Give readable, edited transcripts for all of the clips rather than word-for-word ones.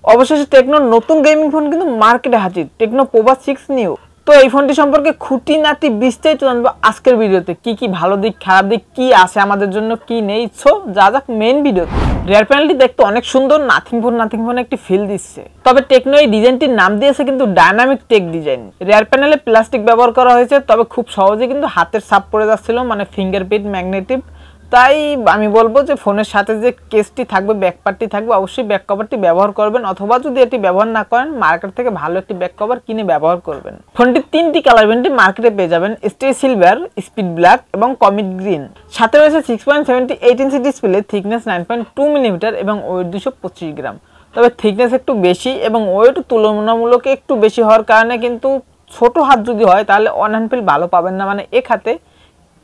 অবশেষে টেকনোর নতুন gaming phone কিন্তু মার্কেটে হাজির, টেকনো পোভো 6 নিউ। তো এই ফোনটি সম্পর্কে খুঁটিনাটি বিস্তারিত জানবো আজকের ভিডিওতে। কি ভালো দিক খারাপ দিক কি আছে আমাদের জন্য, কি নেই, সো যা যাক মেইন ভিডিওতে। রিয়ার প্যানেলটি দেখতে অনেক সুন্দর, নাথিং ফোন একটি ফিল দিচ্ছে। তবে টেকনো এই ডিজাইনটির নাম দিয়েছে কিন্তু ডায়নামিক টেক ডিজাইন। রিয়ার প্যানেলে প্লাস্টিক ব্যবহার করা হয়েছে, তবে খুব সহজে কিন্তু হাতের ছাপ পড়ে যাচ্ছিল, মানে ফিঙ্গারপ্রিন্ট ম্যাগনেটিক। তাই আমি বলবো যে ফোনের সাথে যে কেসটি থাকবে, ব্যাক পার্টটি থাকবে, অবশ্যই ব্যাক কভারটি ব্যবহার করবেন, অথবা যদি এটি ব্যবহার না করেন মার্কেট থেকে ভালো একটি ব্যাক কভার কিনে ব্যবহার করবেন। ফোনটির 3টি কালার ভেরিয়েন্টে মার্কেটে পেয়ে যাবেন, স্টে সিলভার, স্পিড ব্ল্যাক এবং কমিট গ্রিন। সাথে রয়েছে 6.78 ইঞ্চি ডিসপ্লে, থিকনেস 9.2 মিলিমিটার এবং ওয়েট 225 গ্রাম। তবে থিকনেস একটু বেশি এবং ওয়েট তুলনামূলক একটু বেশি হওয়ার কারণে কিন্তু ছোট হাত যদি হয় তাহলে অন হ্যান্ড ফিল ভালো পাবেন না, মানে এক হাতে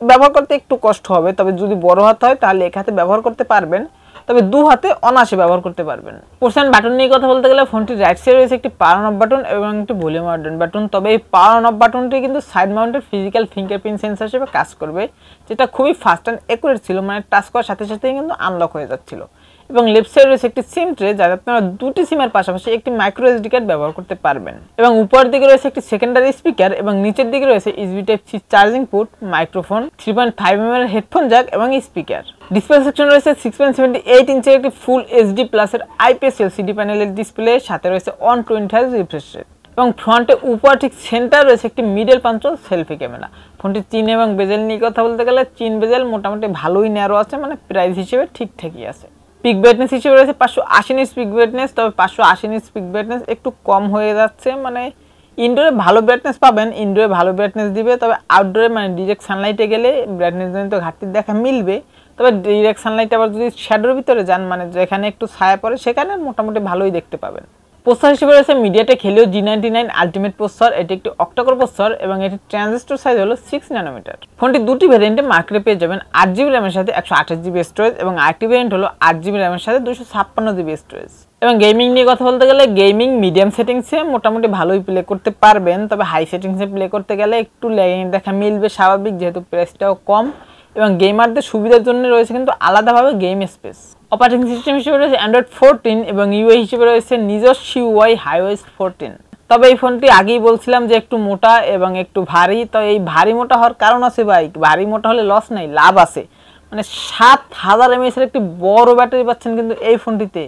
ব্যবহার করতে একটু কষ্ট হবে। তবে যদি বড় হাত হয় তাহলে এক হাতে ব্যবহার করতে পারবেন, তবে দু হাতে অনায়াসে ব্যবহার করতে পারবেন। পোর্শন বাটন নিয়ে কথা বলতে গেলে ফোনটির রাইট সাইডে রয়েছে একটি পাওয়ার অন অফ বাটন এবং একটি ভলিউম বাটন। তবে এই পাওয়ার অন অফ বাটনটি কিন্তু side mounted physical fingerprint sensor হিসেবে কাজ করবে, যেটা খুবই ফাস্ট অ্যান্ড অ্যাকুরেট ছিল, মানে টাচ করার সাথে সাথেই কিন্তু আনলক হয়ে যাচ্ছিল। এবং লেফট সাইডে রয়েছে একটি সিম ট্রে, যাতে আপনারা দুটি সিমের পাশাপাশি একটি মাইক্রো এসডি কার্ড ব্যবহার করতে পারবেন। এবং উপরের দিকে রয়েছে একটি সেকেন্ডারি স্পিকার এবং নিচের দিকে রয়েছে USB type C charging port, microphone, 3.5 mm headphone jack এবং স্পিকার। ডিসপ্লে সেকশন রয়েছে 6.78 ইঞ্চের একটি ফুল এইচডি প্লাসের আইপিএস এলসিডি প্যানেলের ডিসপ্লে, সাথে রয়েছে 120 Hz রিফ্রেশ রেট। এবং ফ্রন্টে উপর ঠিক সেন্টার রয়েছে একটি মিডল পাঞ্চল সেলফি ক্যামেরা। ফোনটি চিন এবং বেজেল নিয়ে কথা বলতে গেলে চিন বেজেল মোটামুটি ভালোই ন্যারো আছে, মানে প্রাইস হিসেবে ঠিকঠাকই আছে। পিক ব্রাইটনেস হিসেবে রয়েছে 580 নিটস পিক ব্রাইটনেস, তবে 580 নিটস পিক ব্রাইটনেস একটু কম হয়ে যাচ্ছে, মানে ইনডোরে ভালো ব্রাইটনেস পাবেন, ইনডোরে ভালো ব্রাইটনেস দিবে, তবে আউটডোরে মানে ডিরেক্ট সানলাইটে গেলে ব্রাইটনেস জনিত ঘাটতির দেখা মিলবে। তবে ডিরেক্ট সানলাইটে আবার যদি শ্যাডোর ভিতরে যান, মানে যেখানে একটু ছায়া পড়ে, সেখানে মোটামুটি ভালোই দেখতে পাবেন। প্রসেসর হিসেবে রয়েছে MediaTek Helio G99 ultimate processor, এটি একটি অক্টাকোর প্রসেসর এবং এটির ট্রানজিস্টর সাইজ হলো 6 ন্যানোমিটার। ফোনটি দুটি ভ্যারিয়েন্টে মার্কেটে পেয়ে যাবেন, 8GB র্যামের সাথে 128GB স্টোরেজ এবং আরেকটি ভ্যারিয়েন্ট হলো 8GB র্যামের সাথে 256GB স্টোরেজ। এবং গেমিং নিয়ে কথা বলতে গেলে গেমিং মিডিয়াম সেটিংসে মোটামুটি ভালোই প্লে করতে পারবেন, তবে হাই সেটিংসে প্লে করতে গেলে একটু ল্যাগিং দেখা মিলবে, স্বাভাবিক, যেহেতু প্রাইসটাও কম। এবং গেমারদের সুবিধার জন্য রয়েছে কিন্তু আলাদাভাবে গেম স্পেস। অপারেটিং সিস্টেম হিসেবে রয়েছে অ্যান্ড্রয়েড 14 এবং ইউআই হিসেবে রয়েছে নিজস্ব ইউআই হাইওয়েস 14। তবে এই ফোনটি আগেই বলছিলাম যে একটু মোটা এবং একটু ভারী, তো এই ভারী মোটা হওয়ার কারণ আছে ভাই, ভারী মোটা হলে লস নেই, লাভ আছে। মানে 7000 mAh এর একটি বড় ব্যাটারি পাচ্ছেন কিন্তু এই ফোনটিতে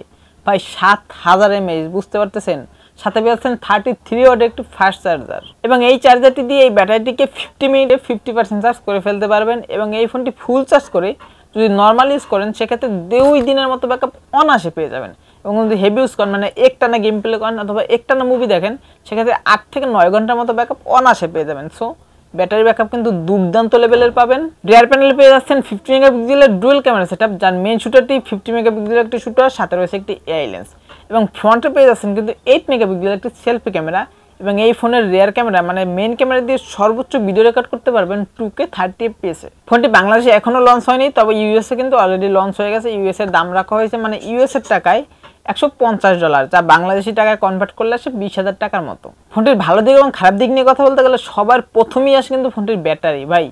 ভাই, 7000 mAh, বুঝতে পারতেছেন। সাথে পাচ্ছেন 33 ওয়াটের একটি ফাস্ট চার্জার, এবং এই চার্জারটি দিয়ে এই ব্যাটারিটিকে 50 মিনিটে 50% চার্জ করে ফেলতে পারবেন। এবং এই ফোনটি ফুল চার্জ করে যদি নর্মাল ইউজ করেন সেক্ষেত্রে 2 দিনের মতো ব্যাকআপ অনায়াসে পেয়ে যাবেন। এবং যদি হেভি ইউজ করেন, মানে একটানা গেম প্লে করেন অথবা একটানা মুভি দেখেন, সেক্ষেত্রে 8 থেকে 9 ঘন্টার মতো ব্যাকআপ অনায়াসে পেয়ে যাবেন। সো ব্যাটারি ব্যাকআপ কিন্তু দুর্দান্ত লেভেলের পাবেন। রিয়ার প্যানেলে পেয়ে যাচ্ছেন 50 মেগাপিক্সেলের ডুয়েল ক্যামেরা সেটআপ, যার মেইন শুটারটি 50 মেগাপিক্সেলের একটি শুটার, সাথে রয়েছে একটি এআই লেন্স। এবং ফ্রন্টে পেয়ে যাচ্ছেন কিন্তু 8 মেগাপিক্সেলের একটি সেলফি ক্যামেরা। এবং এই ফোনের রিয়ার ক্যামেরা মানে মেইন ক্যামেরা দিয়ে সর্বোচ্চ ভিডিও রেকর্ড করতে পারবেন 2K 30 FPS এ। ফোনটি বাংলাদেশে এখনো লঞ্চ হয়নি, তবে ইউএসএ কিন্তু অলরেডি লঞ্চ হয়ে গেছে। ইউএসএ দাম রাখা হয়েছে মানে ইউএসএর টাকায় $150, যা বাংলাদেশি টাকায় কনভার্ট করলে আসে 20,000 টাকার মতো। ফোনটির ভালো দিক এবং খারাপ দিক নিয়ে কথা বলতে গেলে সবার প্রথমেই আসে কিন্তু ফোনটির ব্যাটারি। ভাই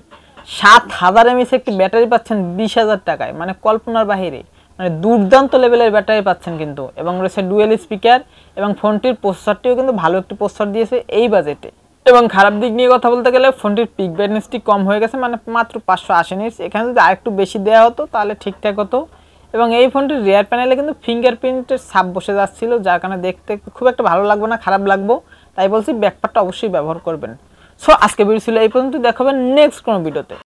7000 mAh একটি ব্যাটারি পাচ্ছেন 20,000 টাকায়, মানে কল্পনার বাহিরে, মানে দুর্দান্ত লেভেলের ব্যাটারি পাচ্ছেন কিন্তু। এবং রয়েছে ডুয়েল স্পিকার, এবং ফোনটির প্রসেসরটিও কিন্তু ভালো একটি প্রসেসর দিয়েছে এই বাজেটে। এবং খারাপ দিক নিয়ে কথা বলতে গেলে ফোনটির পিক ব্রাইটনেসটি কম হয়ে গেছে, মানে মাত্র 580 নিটস। এখানে যদি আরেকটু বেশি দেওয়া হতো তাহলে ঠিকঠাক হতো। এবং এই ফোনটির রিয়ার প্যানেলে কিন্তু ফিঙ্গারপ্রিন্টের ছাপ বসে যাচ্ছিল, যার কারণে দেখতে খুব একটা ভালো লাগবে না, খারাপ লাগবো। তাই বলছি ব্যাকপার্টটা অবশ্যই ব্যবহার করবেন। সো আজকে ভিডিও ছিল এই পর্যন্ত, দেখাবেন নেক্সট কোনো ভিডিওতে।